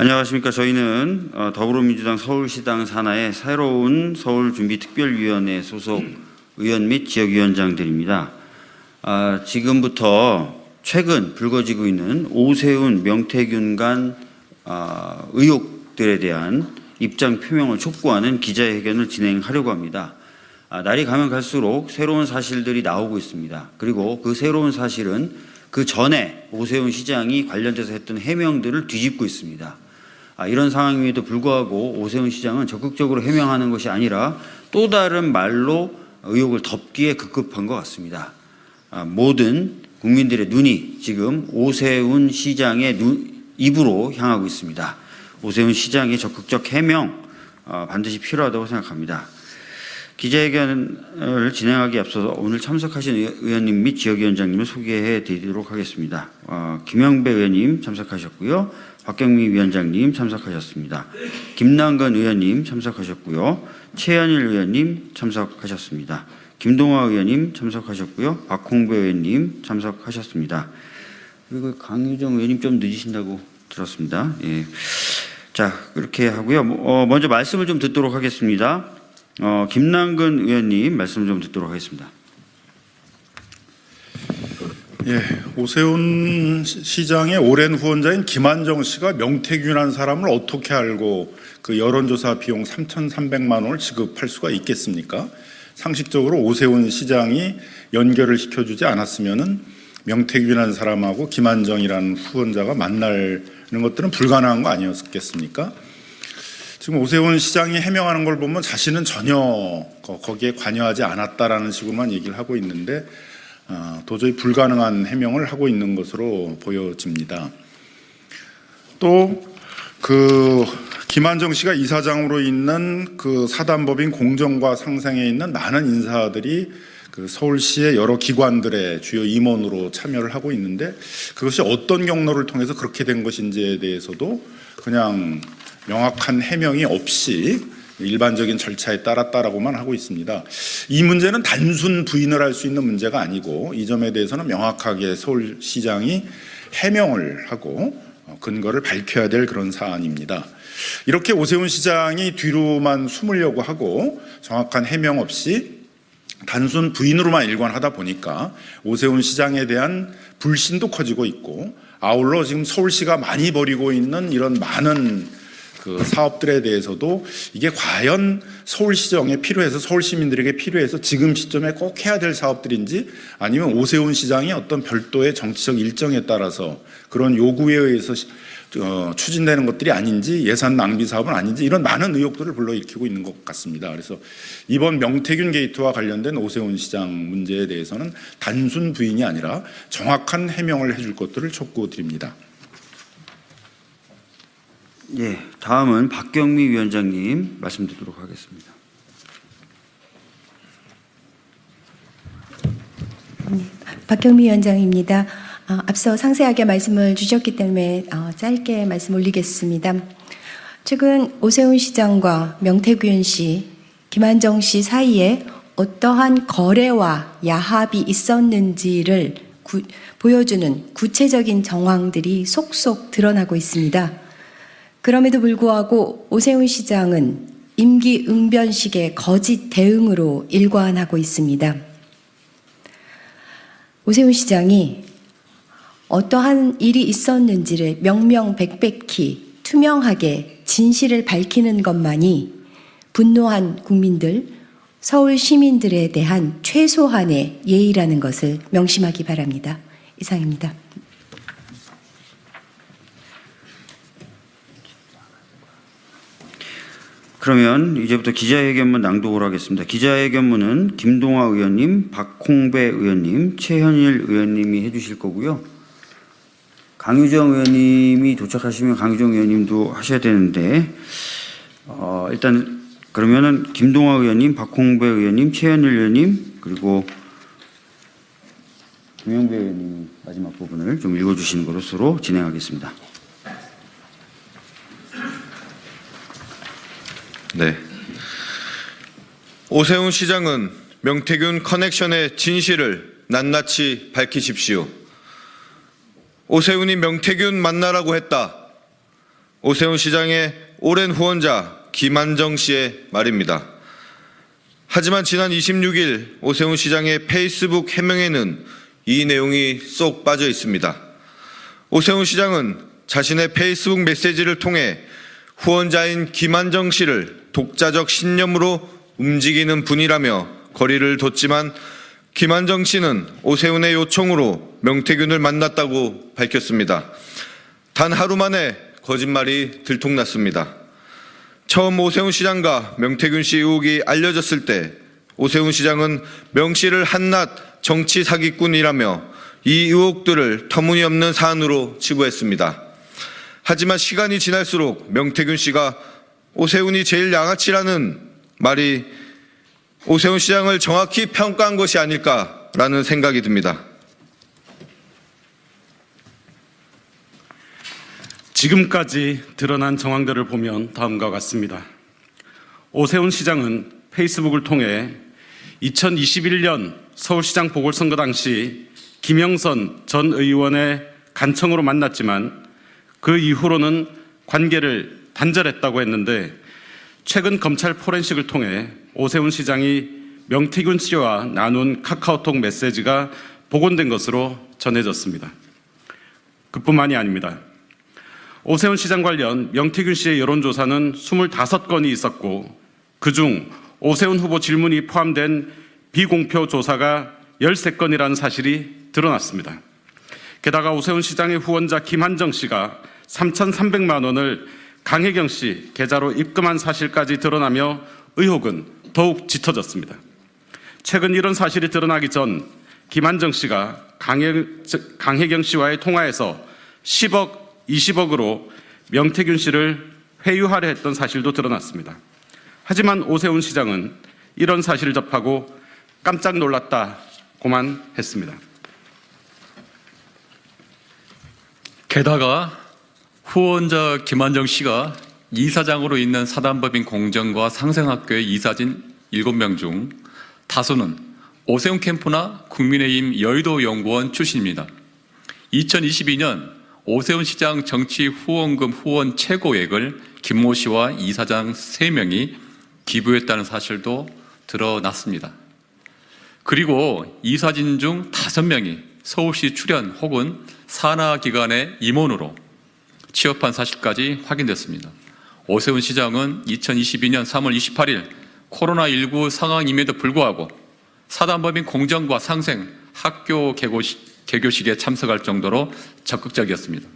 안녕하십니까. 저희는 더불어민주당 서울시당 산하의 새로운 서울준비특별위원회 소속 의원 및 지역위원장들입니다. 지금부터 최근 불거지고 있는 오세훈, 명태균 간 의혹들에 대한 입장 표명을 촉구하는 기자회견을 진행하려고 합니다. 날이 가면 갈수록 새로운 사실들이 나오고 있습니다. 그리고 그 새로운 사실은 그 전에 오세훈 시장이 관련돼서 했던 해명들을 뒤집고 있습니다. 이런 상황임에도 불구하고 오세훈 시장은 적극적으로 해명하는 것이 아니라 또 다른 말로 의혹을 덮기에 급급한 것 같습니다. 모든 국민들의 눈이 지금 오세훈 시장의 입으로 향하고 있습니다. 오세훈 시장의 적극적 해명 반드시 필요하다고 생각합니다. 기자회견을 진행하기에 앞서서 오늘 참석하신 의원님 및 지역위원장님을 소개해 드리도록 하겠습니다. 김영배 의원님 참석하셨고요. 박경미 위원장님 참석하셨습니다. 김남근 의원님 참석하셨고요. 최현일 의원님 참석하셨습니다. 김동화 의원님 참석하셨고요. 박홍배 의원님 참석하셨습니다. 그리고 강유정 의원님 좀 늦으신다고 들었습니다. 예. 자, 그렇게 하고요. 먼저 말씀을 좀 듣도록 하겠습니다. 김남근 의원님 말씀 좀 듣도록 하겠습니다. 예, 오세훈 시장의 오랜 후원자인 김한정 씨가 명태균이라는 사람을 어떻게 알고 그 여론조사 비용 3,300만 원을 지급할 수가 있겠습니까? 상식적으로 오세훈 시장이 연결을 시켜주지 않았으면은 명태균이라는 사람하고 김한정이라는 후원자가 만나는 것들은 불가능한 거 아니었겠습니까? 지금 오세훈 시장이 해명하는 걸 보면 자신은 전혀 거기에 관여하지 않았다라는 식으로만 얘기를 하고 있는데 도저히 불가능한 해명을 하고 있는 것으로 보여집니다. 또 그 김한정 씨가 이사장으로 있는 그 사단법인 공정과 상생에 있는 많은 인사들이 그 서울시의 여러 기관들의 주요 임원으로 참여를 하고 있는데 그것이 어떤 경로를 통해서 그렇게 된 것인지에 대해서도 그냥 명확한 해명이 없이 일반적인 절차에 따랐다라고만 하고 있습니다. 이 문제는 단순 부인을 할 수 있는 문제가 아니고 이 점에 대해서는 명확하게 서울시장이 해명을 하고 근거를 밝혀야 될 그런 사안입니다. 이렇게 오세훈 시장이 뒤로만 숨으려고 하고 정확한 해명 없이 단순 부인으로만 일관하다 보니까 오세훈 시장에 대한 불신도 커지고 있고 아울러 지금 서울시가 많이 벌이고 있는 이런 많은 그 사업들에 대해서도 이게 과연 서울시정에 필요해서 서울 시민들에게 필요해서 지금 시점에 꼭 해야 될 사업들인지 아니면 오세훈 시장이 어떤 별도의 정치적 일정에 따라서 그런 요구에 의해서 추진되는 것들이 아닌지 예산 낭비 사업은 아닌지 이런 많은 의혹들을 불러일으키고 있는 것 같습니다. 그래서 이번 명태균 게이트와 관련된 오세훈 시장 문제에 대해서는 단순 부인이 아니라 정확한 해명을 해줄 것들을 촉구드립니다. 예, 다음은 박경미 위원장님 말씀 듣도록 하겠습니다. 박경미 위원장입니다. 앞서 상세하게 말씀을 주셨기 때문에 짧게 말씀 올리겠습니다. 최근 오세훈 시장과 명태균 씨, 김한정 씨 사이에 어떠한 거래와 야합이 있었는지를 보여주는 구체적인 정황들이 속속 드러나고 있습니다. 그럼에도 불구하고 오세훈 시장은 임기응변식의 거짓 대응으로 일관하고 있습니다. 오세훈 시장이 어떠한 일이 있었는지를 명명백백히 투명하게 진실을 밝히는 것만이 분노한 국민들, 서울 시민들에 대한 최소한의 예의라는 것을 명심하기 바랍니다. 이상입니다. 그러면 이제부터 기자회견문 낭독을 하겠습니다. 기자회견문은 김동화 의원님, 박홍배 의원님, 최현일 의원님이 해주실 거고요. 강유정 의원님이 도착하시면 강유정 의원님도 하셔야 되는데 일단 그러면은 김동화 의원님, 박홍배 의원님, 최현일 의원님 그리고 김영배 의원님 마지막 부분을 좀 읽어주시는 것으로 진행하겠습니다. 네. 오세훈 시장은 명태균 커넥션의 진실을 낱낱이 밝히십시오. 오세훈이 명태균 만나라고 했다. 오세훈 시장의 오랜 후원자 김한정 씨의 말입니다. 하지만 지난 26일 오세훈 시장의 페이스북 해명에는 이 내용이 쏙 빠져 있습니다. 오세훈 시장은 자신의 페이스북 메시지를 통해 후원자인 김한정 씨를 독자적 신념으로 움직이는 분이라며 거리를 뒀지만 김한정 씨는 오세훈의 요청으로 명태균을 만났다고 밝혔습니다. 단 하루 만에 거짓말이 들통났습니다. 처음 오세훈 시장과 명태균 씨 의혹이 알려졌을 때 오세훈 시장은 명 씨를 한낱 정치 사기꾼이라며 이 의혹들을 터무니없는 사안으로 치부했습니다. 하지만 시간이 지날수록 명태균 씨가 오세훈이 제일 양아치라는 말이 오세훈 시장을 정확히 평가한 것이 아닐까라는 생각이 듭니다. 지금까지 드러난 정황들을 보면 다음과 같습니다. 오세훈 시장은 페이스북을 통해 2021년 서울시장 보궐선거 당시 김영선 전 의원의 간청으로 만났지만 그 이후로는 관계를 단절했다고 했는데 최근 검찰 포렌식을 통해 오세훈 시장이 명태균 씨와 나눈 카카오톡 메시지가 복원된 것으로 전해졌습니다. 그뿐만이 아닙니다. 오세훈 시장 관련 명태균 씨의 여론조사는 25건이 있었고 그중 오세훈 후보 질문이 포함된 비공표 조사가 13건이라는 사실이 드러났습니다. 게다가 오세훈 시장의 후원자 김한정 씨가 3,300만 원을 강혜경 씨 계좌로 입금한 사실까지 드러나며 의혹은 더욱 짙어졌습니다. 최근 이런 사실이 드러나기 전 김한정 씨가 강혜경 씨와의 통화에서 10억, 20억으로 명태균 씨를 회유하려 했던 사실도 드러났습니다. 하지만 오세훈 시장은 이런 사실을 접하고 깜짝 놀랐다고만 했습니다. 게다가 후원자 김한정 씨가 이사장으로 있는 사단법인 공정과 상생학교의 이사진 7명 중 다수는 오세훈 캠프나 국민의힘 여의도 연구원 출신입니다. 2022년 오세훈 시장 정치 후원금 후원 최고액을 김모 씨와 이사장 3명이 기부했다는 사실도 드러났습니다. 그리고 이사진 중 5명이 서울시 출연 혹은 산하기관의 임원으로 취업한 사실까지 확인됐습니다. 오세훈 시장은 2022년 3월 28일 코로나19 상황임에도 불구하고 사단법인 공정과 상생 학교 개교식에 참석할 정도로 적극적이었습니다.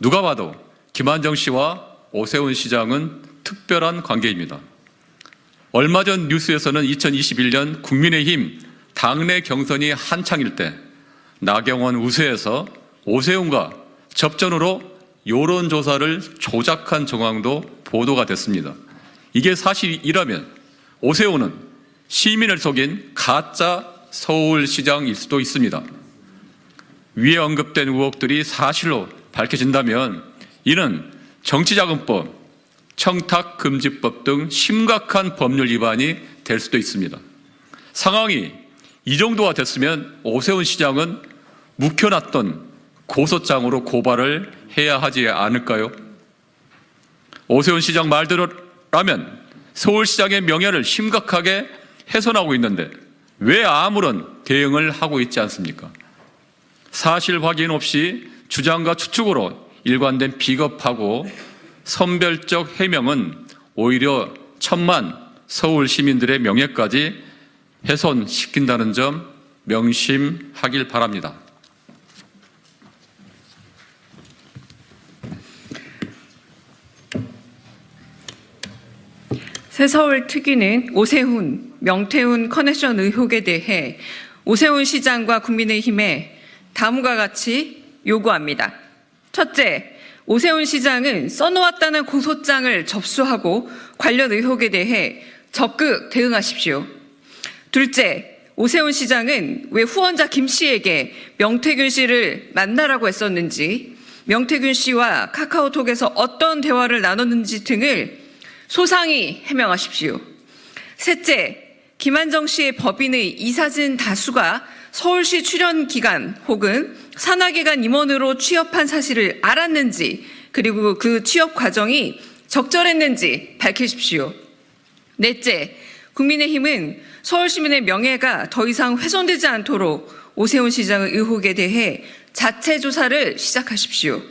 누가 봐도 김한정 씨와 오세훈 시장은 특별한 관계입니다. 얼마 전 뉴스에서는 2021년 국민의힘 당내 경선이 한창일 때 나경원 우세에서 오세훈과 접전으로 여론조사를 조작한 정황도 보도가 됐습니다. 이게 사실이라면 오세훈은 시민을 속인 가짜 서울시장일 수도 있습니다. 위에 언급된 의혹들이 사실로 밝혀진다면 이는 정치자금법, 청탁금지법 등 심각한 법률 위반이 될 수도 있습니다. 상황이 이 정도가 됐으면 오세훈 시장은 묵혀놨던 고소장으로 고발을 해야 하지 않을까요? 오세훈 시장 말대로라면 서울시장의 명예를 심각하게 훼손하고 있는데 왜 아무런 대응을 하고 있지 않습니까? 사실 확인 없이 주장과 추측으로 일관된 비겁하고 선별적 해명은 오히려 천만 서울 시민들의 명예까지 훼손시킨다는 점 명심하길 바랍니다. 새서울 특위는 오세훈, 명태균 커넥션 의혹에 대해 오세훈 시장과 국민의힘에 다음과 같이 요구합니다. 첫째, 오세훈 시장은 써놓았다는 고소장을 접수하고 관련 의혹에 대해 적극 대응하십시오. 둘째, 오세훈 시장은 왜 후원자 김 씨에게 명태균 씨를 만나라고 했었는지, 명태균 씨와 카카오톡에서 어떤 대화를 나눴는지 등을 소상히 해명하십시오. 셋째, 김한정 씨의 법인의 이사진 다수가 서울시 출연 기관 혹은 산하기관 임원으로 취업한 사실을 알았는지 그리고 그 취업 과정이 적절했는지 밝히십시오. 넷째, 국민의힘은 서울 시민의 명예가 더 이상 훼손되지 않도록 오세훈 시장의 의혹에 대해 자체 조사를 시작하십시오.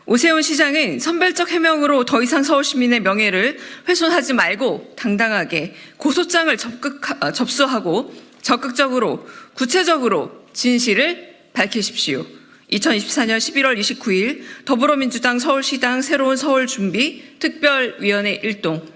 오세훈 시장은 선별적 해명으로 더 이상 서울 시민의 명예를 훼손하지 말고 당당하게 고소장을 접수하고 적극적으로 구체적으로 진실을 밝히십시오. 2024년 11월 29일 더불어민주당 서울시당 새로운 서울 준비 특별위원회 일동